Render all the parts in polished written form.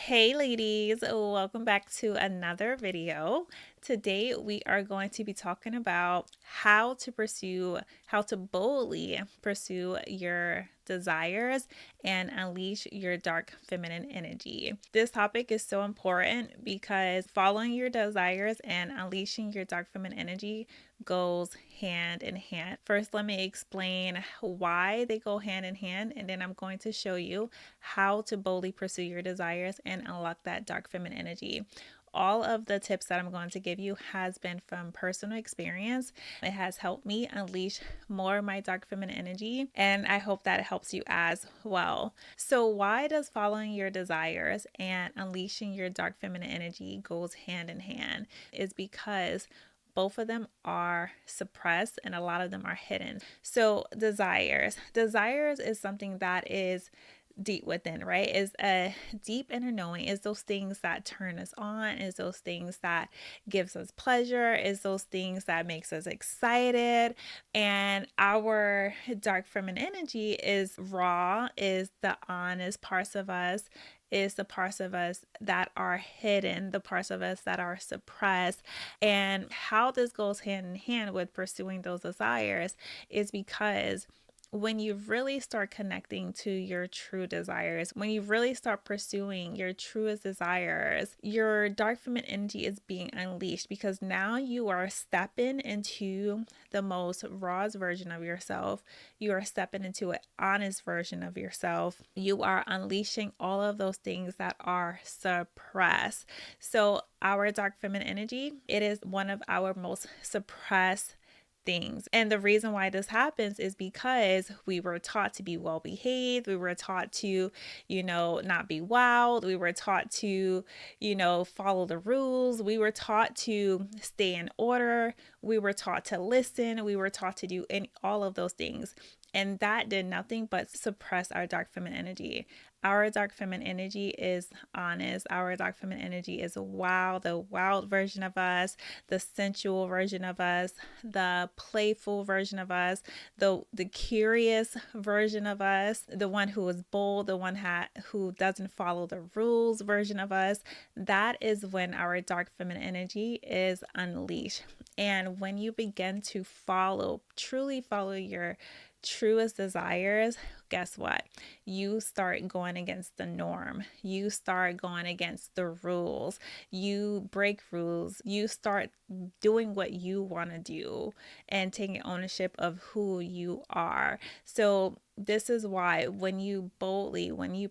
Hey ladies, welcome back to another video. Today we are going to be talking about how to boldly pursue your desires and unleash your dark feminine energy. This topic is so important because following your desires and unleashing your dark feminine energy goes hand in hand. First, let me explain why they go hand in hand, and then I'm going to show you how to boldly pursue your desires and unlock that dark feminine energy. All of the tips that I'm going to give you has been from personal experience. It has helped me unleash more of my dark feminine energy, and I hope that it helps you as well. So why does following your desires and unleashing your dark feminine energy goes hand in hand? Is because both of them are suppressed and a lot of them are hidden. So desires is something that is deep within, right? Is a deep inner knowing, is those things that turn us on, is those things that gives us pleasure, is those things that makes us excited. And our dark feminine energy is raw, is the honest parts of us, is the parts of us that are hidden, the parts of us that are suppressed. And how this goes hand in hand with pursuing those desires is because when you really start connecting to your true desires, when you really start pursuing your truest desires, your dark feminine energy is being unleashed because now you are stepping into the most rawest version of yourself. You are stepping into an honest version of yourself. You are unleashing all of those things that are suppressed. So our dark feminine energy, it is one of our most suppressed things. And the reason why this happens is because we were taught to be well behaved. We were taught to, not be wild. We were taught to, follow the rules. We were taught to stay in order. We were taught to listen. We were taught to do all of those things. And that did nothing but suppress our dark feminine energy. Our dark feminine energy is honest. Our dark feminine energy is wild, the wild version of us, the sensual version of us, the playful version of us, the curious version of us, the one who is bold, the one who doesn't follow the rules version of us. That is when our dark feminine energy is unleashed. And when you begin to truly follow your truest desires, guess what? You start going against the norm. You start going against the rules. You break rules. You start doing what you want to do and taking ownership of who you are. So this is why when you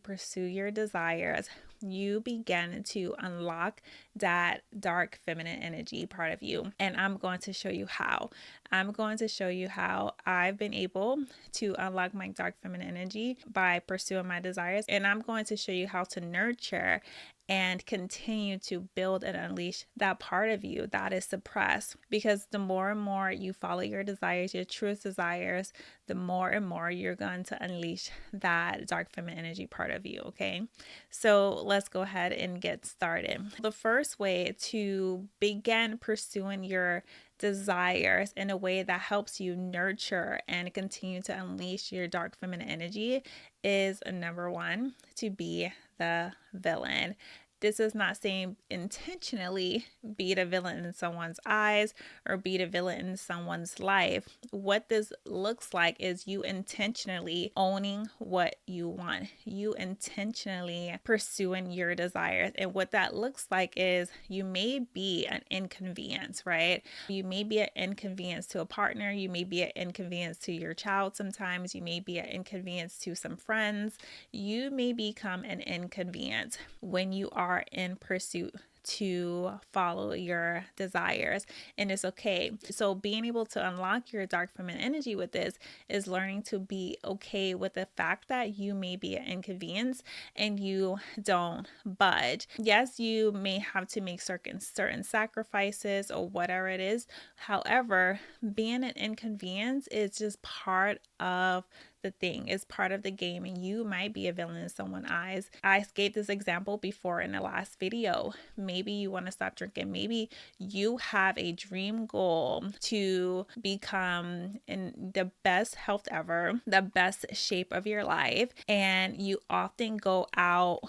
pursue your desires, you begin to unlock that dark feminine energy part of you. And I'm going to show you how. I'm going to show you how I've been able to unlock my dark feminine energy by pursuing my desires. And I'm going to show you how to nurture and continue to build and unleash that part of you that is suppressed. Because the more and more you follow your desires, your truest desires, the more and more you're going to unleash that dark feminine energy part of you, okay? So let's go ahead and get started. The first way to begin pursuing your desires in a way that helps you nurture and continue to unleash your dark feminine energy is number one, to be the villain. This is not saying intentionally be the villain in someone's eyes or be the villain in someone's life. What this looks like is you intentionally owning what you want, you intentionally pursuing your desires. And what that looks like is you may be an inconvenience, right? You may be an inconvenience to a partner. You may be an inconvenience to your child sometimes. You may be an inconvenience to some friends. You may become an inconvenience when you are in pursuit to follow your desires, and it's okay. So being able to unlock your dark feminine energy with this is learning to be okay with the fact that you may be an inconvenience and you don't budge. Yes, you may have to make certain sacrifices or whatever it is. However, being an inconvenience is just part of the thing, is part of the game, and you might be a villain in someone's eyes. I gave this example before in the last video. Maybe you want to stop drinking. Maybe you have a dream goal to become in the best health ever, the best shape of your life, and you often go out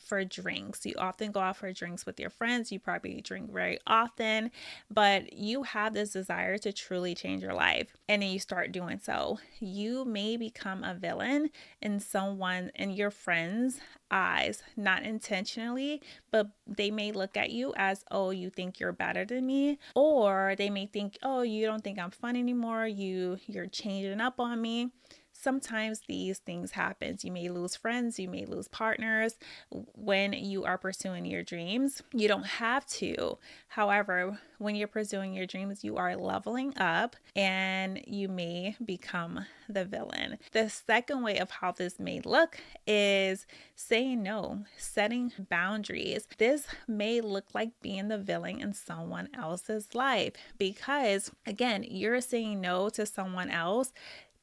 for drinks. You often go out for drinks with your friends. You probably drink very often, but you have this desire to truly change your life. And then you start doing so. You may become a villain in someone, in your friends' eyes, not intentionally, but they may look at you as, oh, you think you're better than me, or they may think, oh, you don't think I'm fun anymore, you're changing up on me. Sometimes these things happen. You may lose friends, you may lose partners when you are pursuing your dreams. You don't have to. However, when you're pursuing your dreams, you are leveling up and you may become the villain. The second way of how this may look is saying no, setting boundaries. This may look like being the villain in someone else's life because, again, you're saying no to someone else.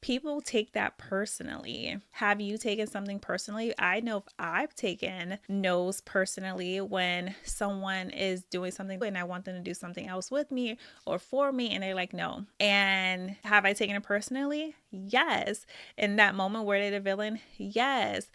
People take that personally. Have you taken something personally? I know I've taken no's personally when someone is doing something and I want them to do something else with me or for me, and they're like, no. And have I taken it personally? Yes. In that moment, were they the villain? Yes.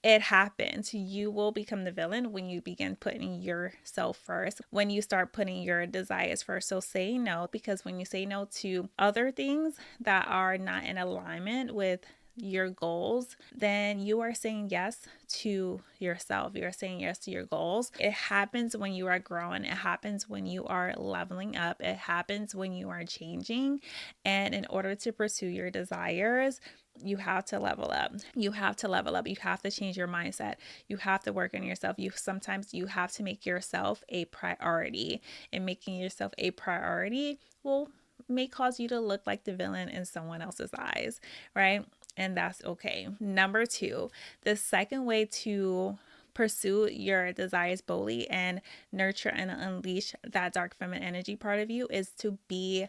It happens. You will become the villain when you begin putting yourself first, when you start putting your desires first. So say no, because when you say no to other things that are not in alignment with your goals, then you are saying yes to yourself. You're saying yes to your goals. It happens when you are growing. It happens when you are leveling up. It happens when you are changing. And in order to pursue your desires, you have to level up. You have to level up. You have to change your mindset. You have to work on yourself. Sometimes you have to make yourself a priority. And making yourself a priority may cause you to look like the villain in someone else's eyes, right? And that's okay. Number 2, the second way to pursue your desires boldly and nurture and unleash that dark feminine energy part of you is to be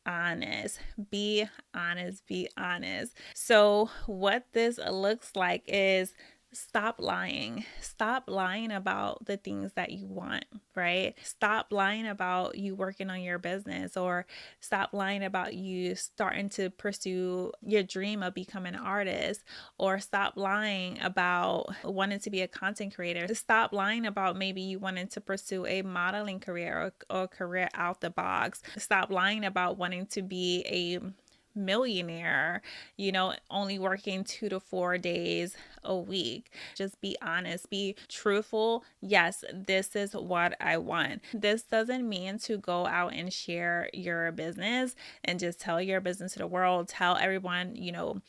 honest. Be honest. Be honest. So, what this looks like is stop lying. Stop lying about the things that you want, right? Stop lying about you working on your business, or stop lying about you starting to pursue your dream of becoming an artist, or stop lying about wanting to be a content creator. Stop lying about maybe you wanting to pursue a modeling career or a career out the box. Stop lying about wanting to be a millionaire, only working 2 to 4 days a week. Just be honest, be truthful. Yes, this is what I want. This doesn't mean to go out and share your business and just tell your business to the world, tell everyone,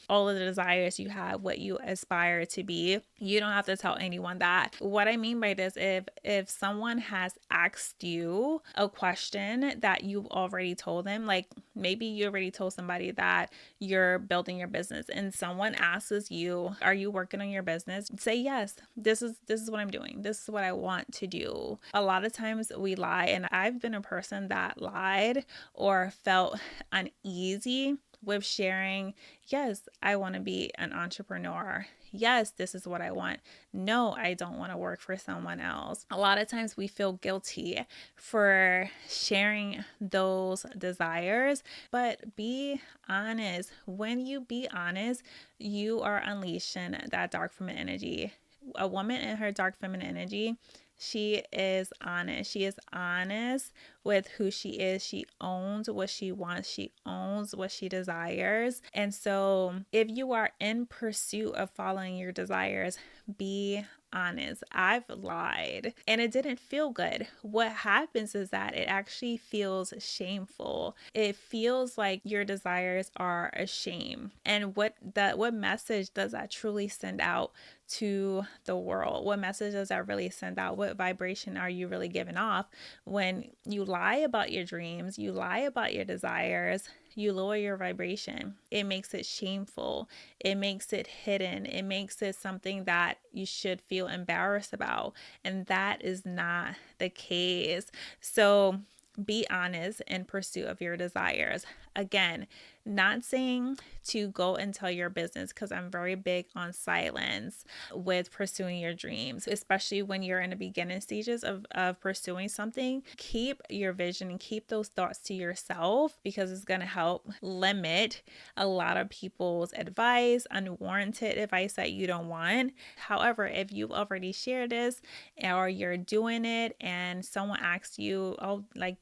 all of the desires you have, what you aspire to be. You don't have to tell anyone that. What I mean by this, if someone has asked you a question that you've already told them, like maybe you already told somebody that you're building your business and someone asks you, are you working on your business? Say yes. This is what I'm doing. This is what I want to do. A lot of times we lie, and I've been a person that lied or felt uneasy with sharing, yes, I want to be an entrepreneur. Yes, this is what I want. No, I don't want to work for someone else. A lot of times we feel guilty for sharing those desires, but be honest. When you be honest, you are unleashing that dark feminine energy. A woman in her dark feminine energy, she is honest. She is honest with who she is. She owns what she wants. She owns what she desires. And so if you are in pursuit of following your desires, be honest. I've lied and it didn't feel good. What happens is that it actually feels shameful. It feels like your desires are a shame. And what message does that truly send out to the world? What message does that really send out? What vibration are you really giving off when you lie about your dreams, you lie about your desires? You lower your vibration. It makes it shameful. It makes it hidden. It makes it something that you should feel embarrassed about. And that is not the case. So be honest in pursuit of your desires. Again, Not saying to go and tell your business, because I'm very big on silence with pursuing your dreams, especially when you're in the beginning stages of pursuing something. Keep your vision and keep those thoughts to yourself, because it's going to help limit a lot of people's advice, unwarranted advice that you don't want. However, if you've already shared this or you're doing it and someone asks you, oh, like,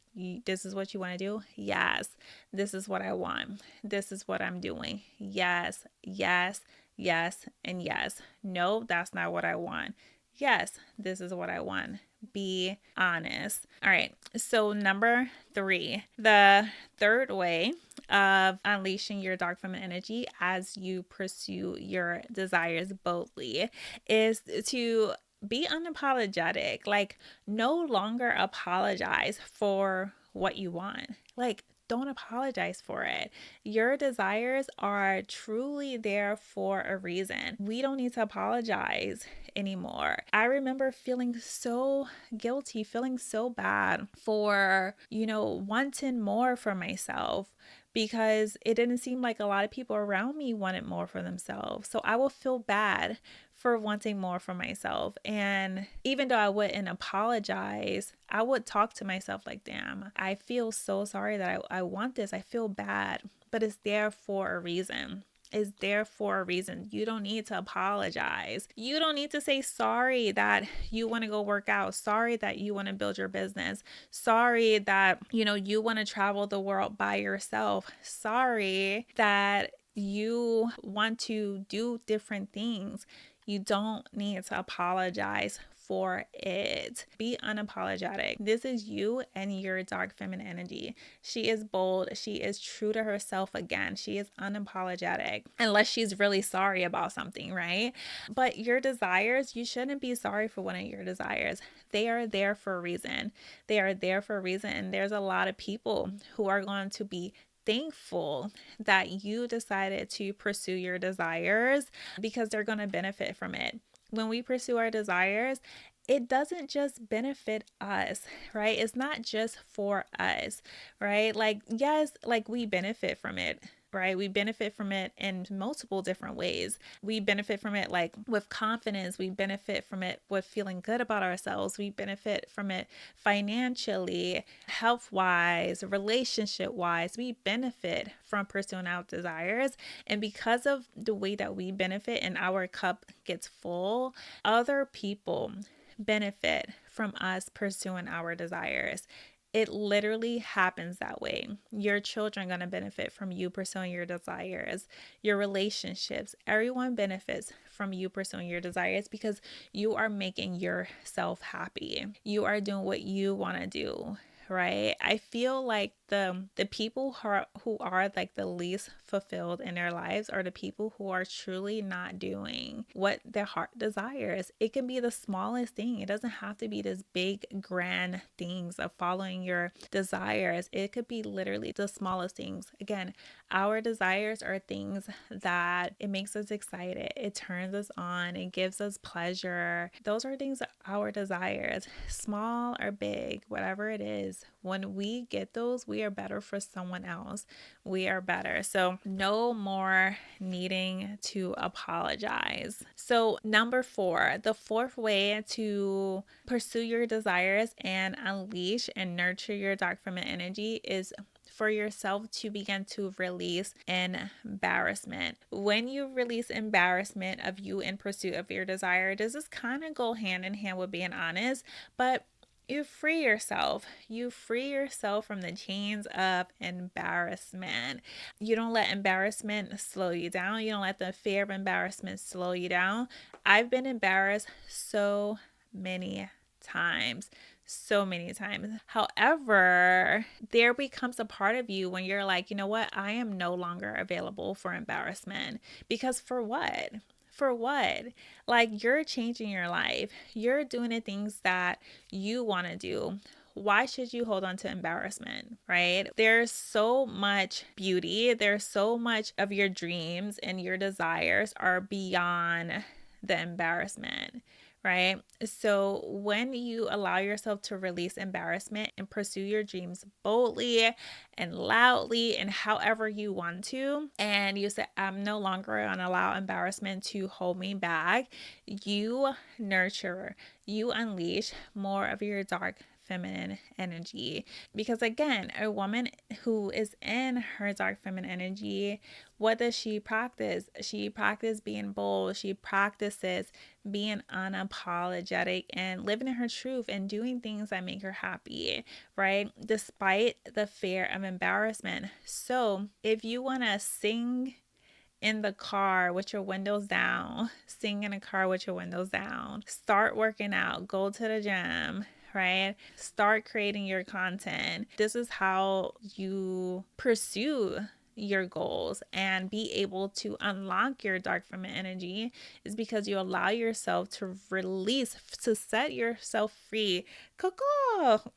this is what you want to do? Yes. This is what I want. This is what I'm doing. Yes, yes, yes, and yes. No, that's not what I want. Yes, this is what I want. Be honest. All right. So, number 3, the third way of unleashing your dark feminine energy as you pursue your desires boldly is to be unapologetic. Like, no longer apologize for what you want. Like, don't apologize for it. Your desires are truly there for a reason. We don't need to apologize anymore. I remember feeling so guilty, feeling so bad for, wanting more for myself, because it didn't seem like a lot of people around me wanted more for themselves. So I will feel bad for wanting more for myself. And even though I wouldn't apologize, I would talk to myself like, damn, I feel so sorry that I want this. I feel bad, but it's there for a reason. Is there for a reason. You don't need to apologize. You don't need to say sorry that you want to go work out. Sorry that you want to build your business. Sorry that, you want to travel the world by yourself. Sorry that you want to do different things. You don't need to apologize for it. Be unapologetic. This is you and your dark feminine energy. She is bold. She is true to herself again. She is unapologetic, unless she's really sorry about something, right? But your desires, you shouldn't be sorry for one of your desires. They are there for a reason. They are there for a reason. And there's a lot of people who are going to be thankful that you decided to pursue your desires, because they're going to benefit from it. When we pursue our desires, it doesn't just benefit us, right? It's not just for us, right? Like, yes, like we benefit from it, right? We benefit from it in multiple different ways. We benefit from it like with confidence. We benefit from it with feeling good about ourselves. We benefit from it financially, health-wise, relationship-wise. We benefit from pursuing our desires. And because of the way that we benefit and our cup gets full, other people benefit from us pursuing our desires. It literally happens that way. Your children are going to benefit from you pursuing your desires. Your relationships, everyone benefits from you pursuing your desires, because you are making yourself happy. You are doing what you want to do, right? I feel like the people who are like the least fulfilled in their lives are the people who are truly not doing what their heart desires. It can be the smallest thing. It doesn't have to be this big grand things of following your desires. It could be literally the smallest things. Again, our desires are things that it makes us excited. It turns us on. It gives us pleasure. Those are things that our desires, small or big, whatever it is. When we get those, we are better for someone else. We are better. So no more needing to apologize. So number 4, the fourth way to pursue your desires and unleash and nurture your dark feminine energy is for yourself to begin to release embarrassment. When you release embarrassment of you in pursuit of your desire, does this kind of go hand in hand with being honest? But you free yourself. You free yourself from the chains of embarrassment. You don't let embarrassment slow you down. You don't let the fear of embarrassment slow you down. I've been embarrassed so many times. So many times. However, there becomes a part of you when you're like, you know what? I am no longer available for embarrassment. Because for what? For what? Like, you're changing your life. You're doing the things that you want to do. Why should you hold on to embarrassment, right? There's so much beauty. There's so much of your dreams and your desires are beyond the embarrassment, right? So when you allow yourself to release embarrassment and pursue your dreams boldly and loudly and however you want to, and you say, I'm no longer going to allow embarrassment to hold me back, you nurture, you unleash more of your dark feminine energy. Because again, a woman who is in her dark feminine energy, what does she practice? She practices being bold. She practices being unapologetic and living in her truth and doing things that make her happy, right? Despite the fear of embarrassment. So if you want to sing in the car with your windows down, sing in a car with your windows down, start working out, go to the gym, right? Start creating your content. This is how you pursue your goals and be able to unlock your dark feminine energy, is because you allow yourself to release, to set yourself free, Coco,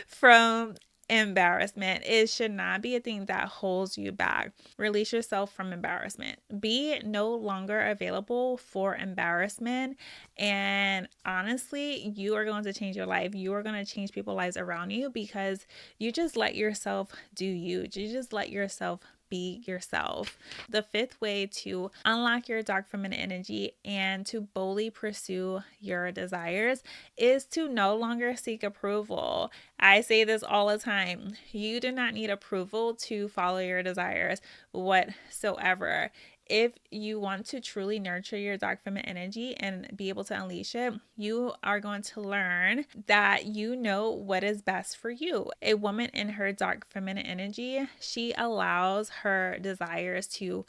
from embarrassment. It should not be a thing that holds you back. Release yourself from embarrassment. Be no longer available for embarrassment. And honestly, you are going to change your life. You are going to change people's lives around you, because you just let yourself do you. You just let yourself be yourself. The fifth way to unlock your dark feminine energy and to boldly pursue your desires is to no longer seek approval. I say this all the time. You do not need approval to follow your desires whatsoever. If you want to truly nurture your dark feminine energy and be able to unleash it, you are going to learn that you know what is best for you. A woman in her dark feminine energy, she allows her desires to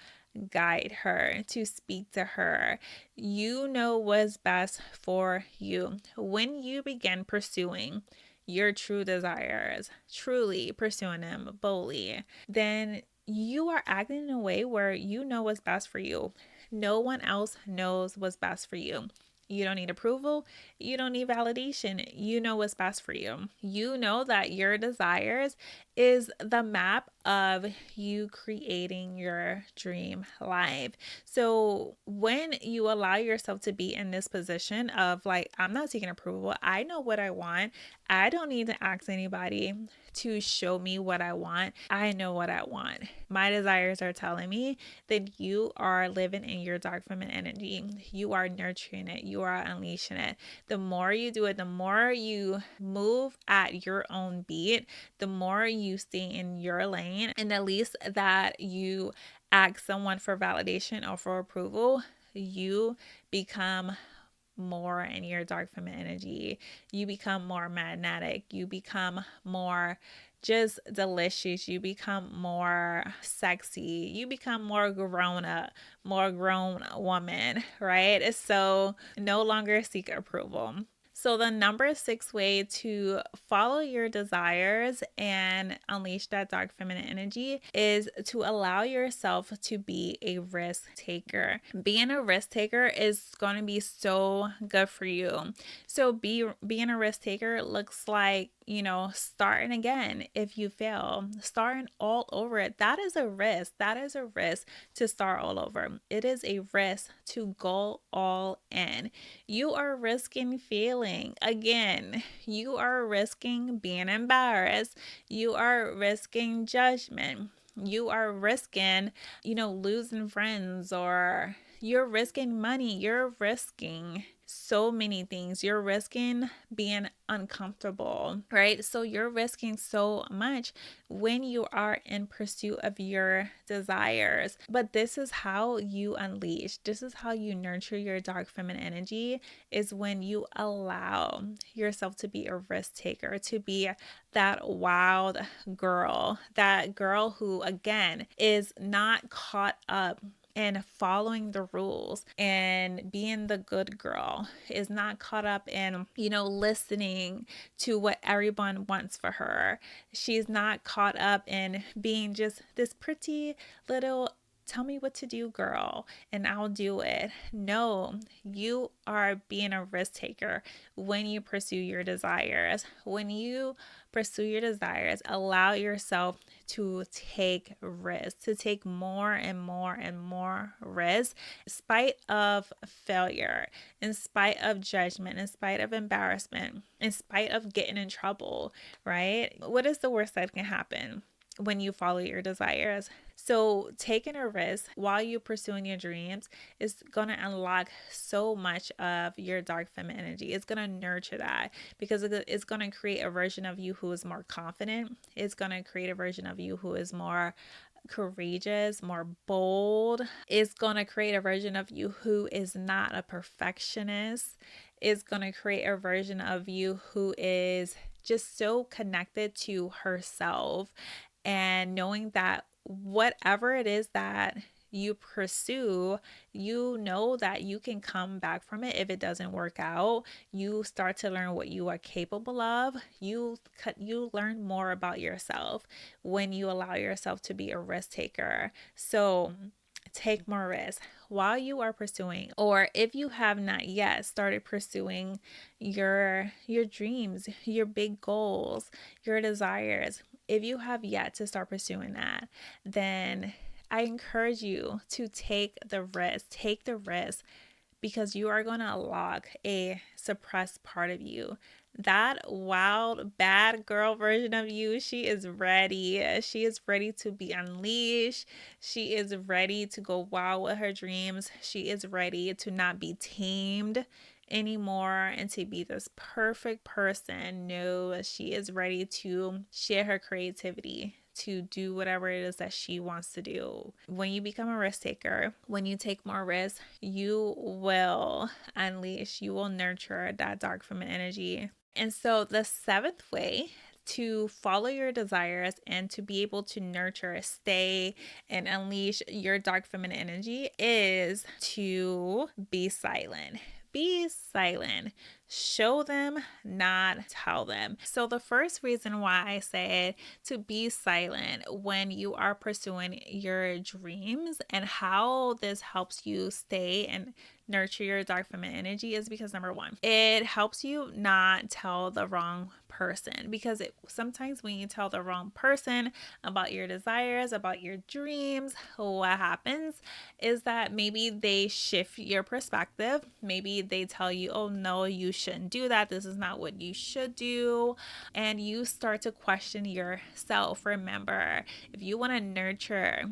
guide her, to speak to her. You know what's best for you. When you begin pursuing your true desires, truly pursuing them boldly, then you are acting in a way where you know what's best for you. No one else knows what's best for you. You don't need approval. You don't need validation. You know what's best for you. You know that your desires is the map of you creating your dream life. So when you allow yourself to be in this position of like, I'm not seeking approval, I know what I want. I don't need to ask anybody to show me what I want. I know what I want. My desires are telling me that you are living in your dark feminine energy. You are nurturing it. You are unleashing it. The more you do it, the more you move at your own beat, the more you stay in your lane, and at least that you ask someone for validation or for approval, you become more in your dark feminine energy. You become more magnetic. You become more just delicious. You become more sexy. You become more grown up, more grown woman, right? So no longer seek approval. So the number 6 way to follow your desires and unleash that dark feminine energy is to allow yourself to be a risk taker. Being a risk taker is going to be so good for you. So being a risk taker looks like, starting again if you fail, starting all over it. That is a risk. That is a risk to start all over. It is a risk to go all in. You are risking failing again. You are risking being embarrassed. You are risking judgment. You are risking, losing friends, or you're risking money. You're risking so many things. You're risking being uncomfortable, right? So you're risking so much when you are in pursuit of your desires. But this is how you unleash, this is how you nurture your dark feminine energy, is when you allow yourself to be a risk taker, to be that wild girl, that girl who, again, is not caught up and following the rules and being the good girl, is not caught up in, listening to what everyone wants for her. She's not caught up in being just this pretty little tell me what to do, girl, and I'll do it. No, you are being a risk taker when you pursue your desires. When you pursue your desires, allow yourself to take risks, to take more and more and more risks, in spite of failure, in spite of judgment, in spite of embarrassment, in spite of getting in trouble, right? What is the worst that can happen when you follow your desires? So taking a risk while you're pursuing your dreams is going to unlock so much of your dark feminine energy. It's going to nurture that because it's going to create a version of you who is more confident. It's going to create a version of you who is more courageous, more bold. It's going to create a version of you who is not a perfectionist. It's going to create a version of you who is just so connected to herself and knowing that whatever it is that you pursue, you know that you can come back from it if it doesn't work out. You start to learn what you are capable of. You learn more about yourself when you allow yourself to be a risk taker. So take more risks while you are pursuing, or if you have not yet started pursuing your dreams, your big goals, your desires. If you have yet to start pursuing that, then I encourage you to take the risk because you are going to unlock a suppressed part of you. That wild, bad girl version of you, she is ready. She is ready to be unleashed. She is ready to go wild with her dreams. She is ready to not be tamed anymore and to be this perfect person. No, she is ready to share her creativity, to do whatever it is that she wants to do. When you become a risk taker, when you take more risks, you will unleash, you will nurture that dark feminine energy. And so the seventh way to follow your desires and to be able to nurture, stay, and unleash your dark feminine energy is to be silent. Be silent. Show them, not tell them. So the first reason why I say to be silent when you are pursuing your dreams and how this helps you stay and nurture your dark feminine energy is because number one, it helps you not tell the wrong person, because sometimes when you tell the wrong person about your desires, about your dreams, what happens is that maybe they shift your perspective. Maybe they tell you, oh no, you shouldn't do that. This is not what you should do. And you start to question yourself. Remember, if you want to nurture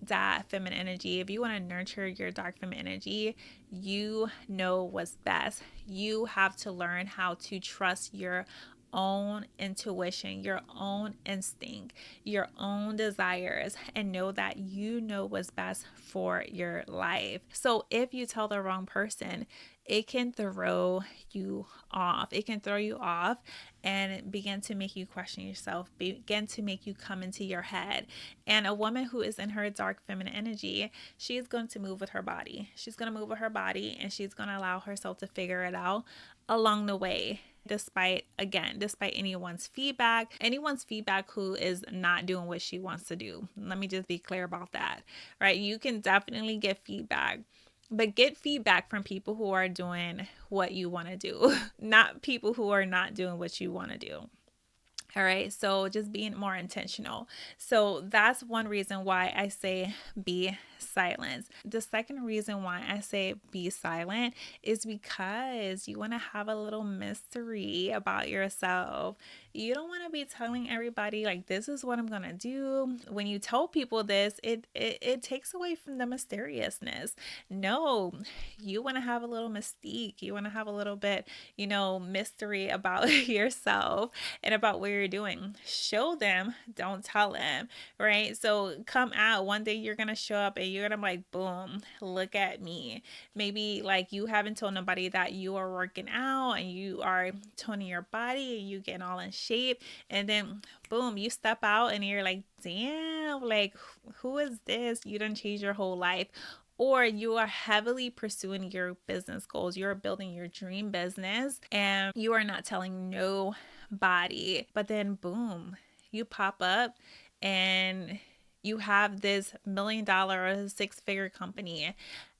that feminine energy, if you want to nurture your dark feminine energy, you know what's best. You have to learn how to trust your own intuition, your own instinct, your own desires, and know that you know what's best for your life. So if you tell the wrong person, it can throw you off. It can throw you off and begin to make you question yourself, begin to make you come into your head. And a woman who is in her dark feminine energy, she is going to move with her body. She's going to move with her body and she's going to allow herself to figure it out along the way. Despite anyone's feedback who is not doing what she wants to do. Let me just be clear about that, right? You can definitely get feedback, but get feedback from people who are doing what you want to do, not people who are not doing what you want to do. All right. So just being more intentional. So that's one reason why I say be silent. The second reason why I say be silent is because you want to have a little mystery about yourself. You don't want to be telling everybody like, this is what I'm going to do. When you tell people this, it takes away from the mysteriousness. No, you want to have a little mystique. You want to have a little bit, mystery about yourself and about what you're doing. Show them, don't tell them, right? So come out. One day you're going to show up and you're going to be like, boom, look at me. Maybe like you haven't told nobody that you are working out and you are toning your body and you getting all in shape. And then boom, you step out and you're like, damn, like who is this? You done changed your whole life. Or you are heavily pursuing your business goals. You're building your dream business and you are not telling nobody. But then boom, you pop up and You have this $1 million or six-figure company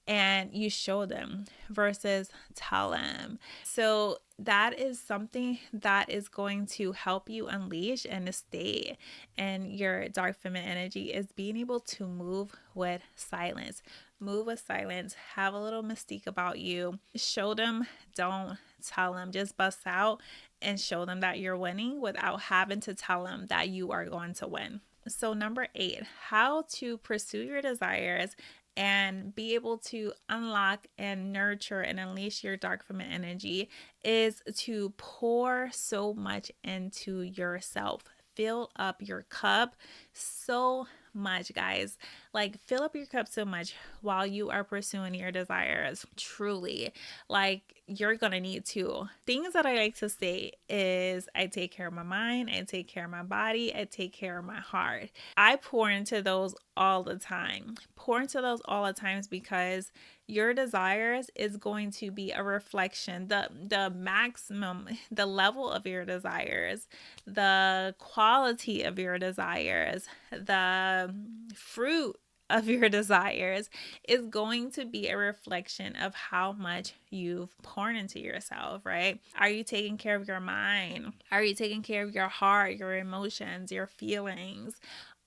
and you show them versus tell them. So that is something that is going to help you unleash and stay in your dark feminine energy, is being able to move with silence. Move with silence. Have a little mystique about you. Show them, don't tell them. Just bust out and show them that you're winning without having to tell them that you are going to win. So, number 8, how to pursue your desires and be able to unlock and nurture and unleash your dark feminine energy is to pour so much into yourself. Fill up your cup so much, guys. Like, fill up your cup so much while you are pursuing your desires. Truly, like, you're gonna need to. Things that I like to say is I take care of my mind, I take care of my body, I take care of my heart. I pour into those all the time. Pour into those all the times because your desires is going to be a reflection, the maximum, the level of your desires, the quality of your desires, the fruit of your desires is going to be a reflection of how much you've poured into yourself, right? Are you taking care of your mind? Are you taking care of your heart, your emotions, your feelings?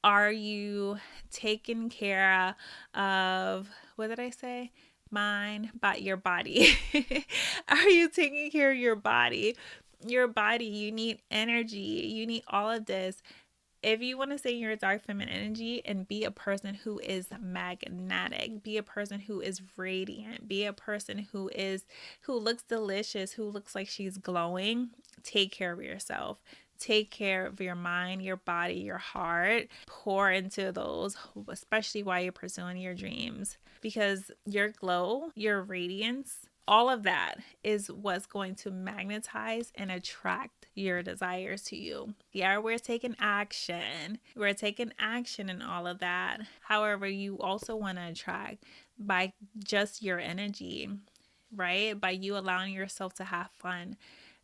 Are you taking care of, what did I say? Mind, but your body. Are you taking care of your body? Your body, you need energy. You need all of this. If you want to say you're a dark feminine energy and be a person who is magnetic, be a person who is radiant, be a person who looks delicious, who looks like she's glowing, take care of yourself. Take care of your mind, your body, your heart. Pour into those, especially while you're pursuing your dreams, because your glow, your radiance, all of that is what's going to magnetize and attract your desires to you. Yeah, we're taking action. We're taking action in all of that. However, you also want to attract by just your energy, right? By you allowing yourself to have fun,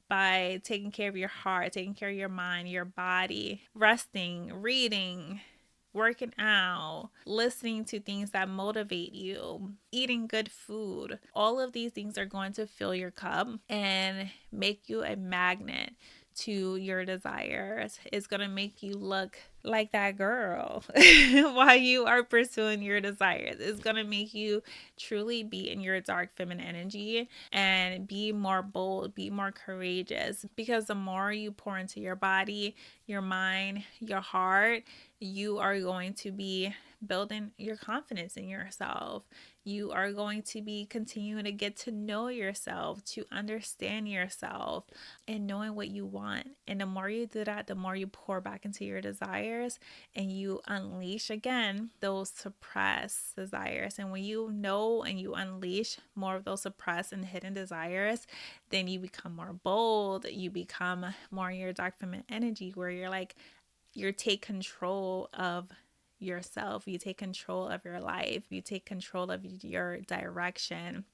by taking care of your heart, taking care of your mind, your body, resting, reading, working out, listening to things that motivate you, eating good food. All of these things are going to fill your cup and make you a magnet to your desires. It's going to make you look like that girl while you are pursuing your desires. It's going to make you truly be in your dark feminine energy and be more bold, be more courageous, because the more you pour into your body, your mind, your heart, you are going to be building your confidence in yourself. You are going to be continuing to get to know yourself, to understand yourself, and knowing what you want. And the more you do that, the more you pour back into your desires and you unleash again those suppressed desires. And when you know and you unleash more of those suppressed and hidden desires, then you become more bold. You become more in your dark feminine energy, where you're like, you take control of yourself, you take control of your life, you take control of your direction,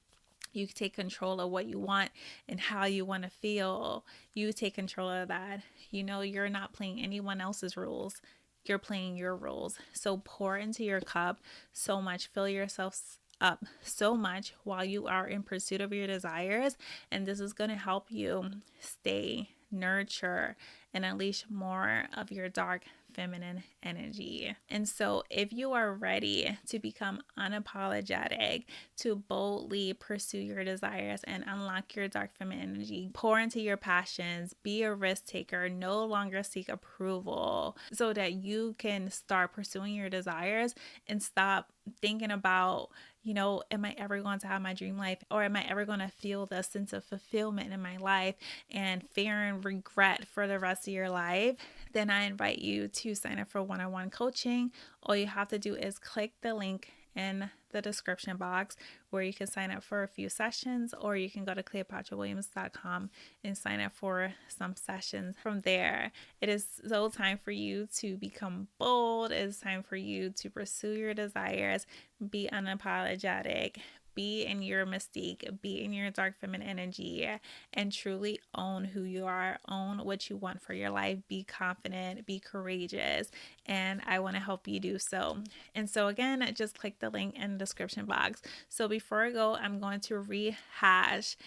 you take control of what you want and how you want to feel. You take control of that. You know, you're not playing anyone else's rules, you're playing your rules. So pour into your cup so much, fill yourself up so much while you are in pursuit of your desires, and this is going to help you stay, nurture, and unleash more of your dark feminine energy. And so if you are ready to become unapologetic, to boldly pursue your desires and unlock your dark feminine energy, pour into your passions, be a risk taker, no longer seek approval, so that you can start pursuing your desires and stop thinking about, you know, am I ever going to have my dream life? Or am I ever going to feel the sense of fulfillment in my life and fear and regret for the rest of your life? Then I invite you to sign up for one-on-one coaching. All you have to do is click the link in the description box where you can sign up for a few sessions, or you can go to cleopatrawilliams.com and sign up for some sessions from there. It is so time for you to become bold. It is time for you to pursue your desires, be unapologetic, Be in your mystique, be in your dark feminine energy, and truly own who you are, own what you want for your life. Be confident, be courageous, and I want to help you do so. And so, again, just click the link in the description box. So, before I go, I'm going to rehash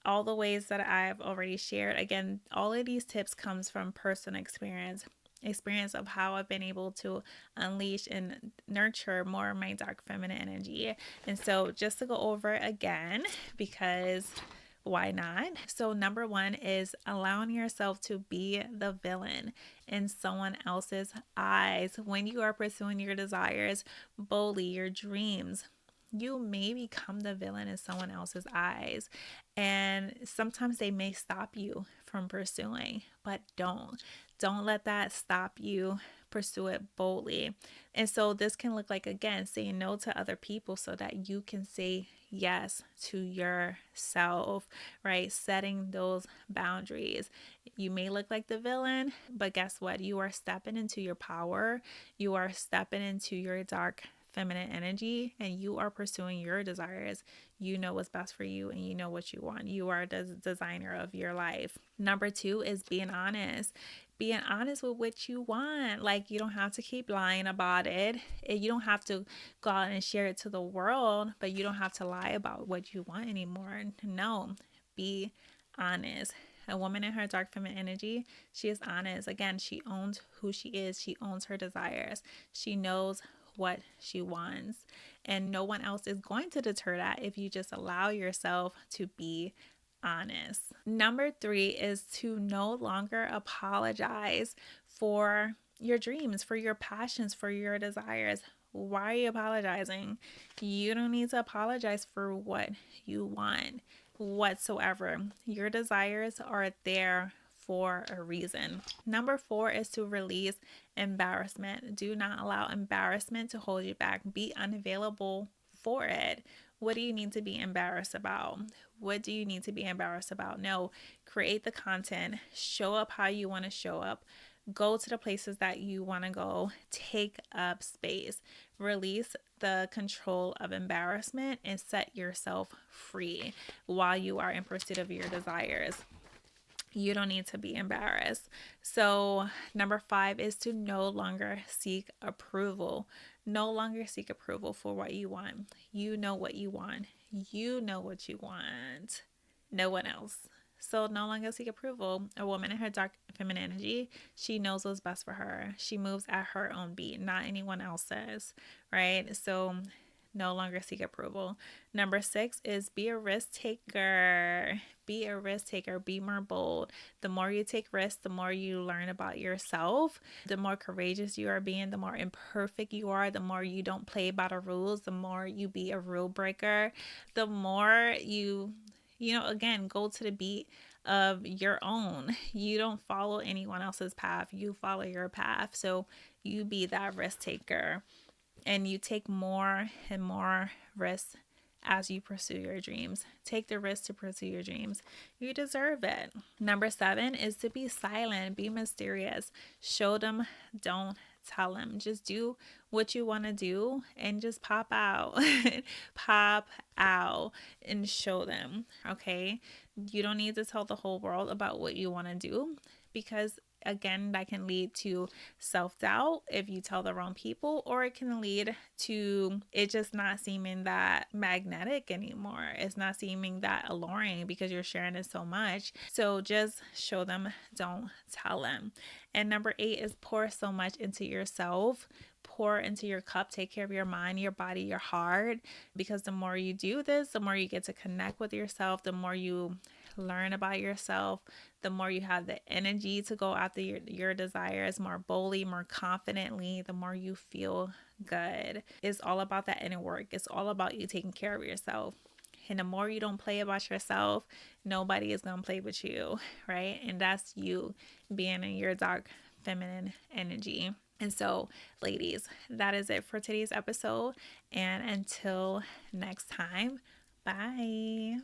all the ways that I've already shared. Again, all of these tips comes from personal experience of how I've been able to unleash and nurture more of my dark feminine energy. And so just to go over again, because why not? So number one is allowing yourself to be the villain in someone else's eyes. When you are pursuing your desires boldly, your dreams, you may become the villain in someone else's eyes. And sometimes they may stop you from pursuing, but don't let that stop you. Pursue it boldly. And so this can look like, again, saying no to other people so that you can say yes to yourself, right? Setting those boundaries. You may look like the villain, but guess what? You are stepping into your power. You are stepping into your dark feminine energy, and you are pursuing your desires. You know what's best for you, and you know what you want. You are the designer of your life. Number two is being honest. Being honest with what you want. Like, you don't have to keep lying about it. You don't have to go out and share it to the world, but you don't have to lie about what you want anymore. No, be honest. A woman in her dark feminine energy, she is honest. Again, she owns who she is. She owns her desires. She knows what she wants. And no one else is going to deter that if you just allow yourself to be honest. Number three is to no longer apologize for your dreams, for your passions, for your desires. Why are you apologizing? You don't need to apologize for what you want whatsoever. Your desires are there for a reason. Number four is to release embarrassment. Do not allow embarrassment to hold you back. Be unavailable for it. What do you need to be embarrassed about? What do you need to be embarrassed about? No, create the content, show up how you want to show up, go to the places that you want to go, take up space, release the control of embarrassment, and set yourself free while you are in pursuit of your desires. You don't need to be embarrassed. So, number five is to no longer seek approval. No longer seek approval for what you want. You know what you want. You know what you want. No one else. So, no longer seek approval. A woman in her dark feminine energy, she knows what's best for her. She moves at her own beat, not anyone else's, right? So, no longer seek approval. Number six is be a risk taker. Be a risk taker. Be more bold. The more you take risks, the more you learn about yourself. The more courageous you are being, the more imperfect you are, the more you don't play by the rules, the more you be a rule breaker, the more again, go to the beat of your own. You don't follow anyone else's path. You follow your path. So you be that risk taker. And you take more and more risks as you pursue your dreams. Take the risk to pursue your dreams. You deserve it. Number seven is to be silent, be mysterious. Show them, don't tell them. Just do what you want to do and just pop out. Pop out and show them, okay? You don't need to tell the whole world about what you want to do, because again, that can lead to self-doubt if you tell the wrong people, or it can lead to it just not seeming that magnetic anymore. It's not seeming that alluring because you're sharing it so much. So just show them, don't tell them. And number eight is pour so much into yourself. Pour into your cup. Take care of your mind, your body, your heart, because the more you do this, the more you get to connect with yourself, the more you learn about yourself, the more you have the energy to go after your desires more boldly, more confidently, the more you feel good. It's all about that inner work. It's all about you taking care of yourself. And the more you don't play about yourself, nobody is going to play with you, right? And that's you being in your dark feminine energy. And so, ladies, that is it for today's episode. And until next time, bye.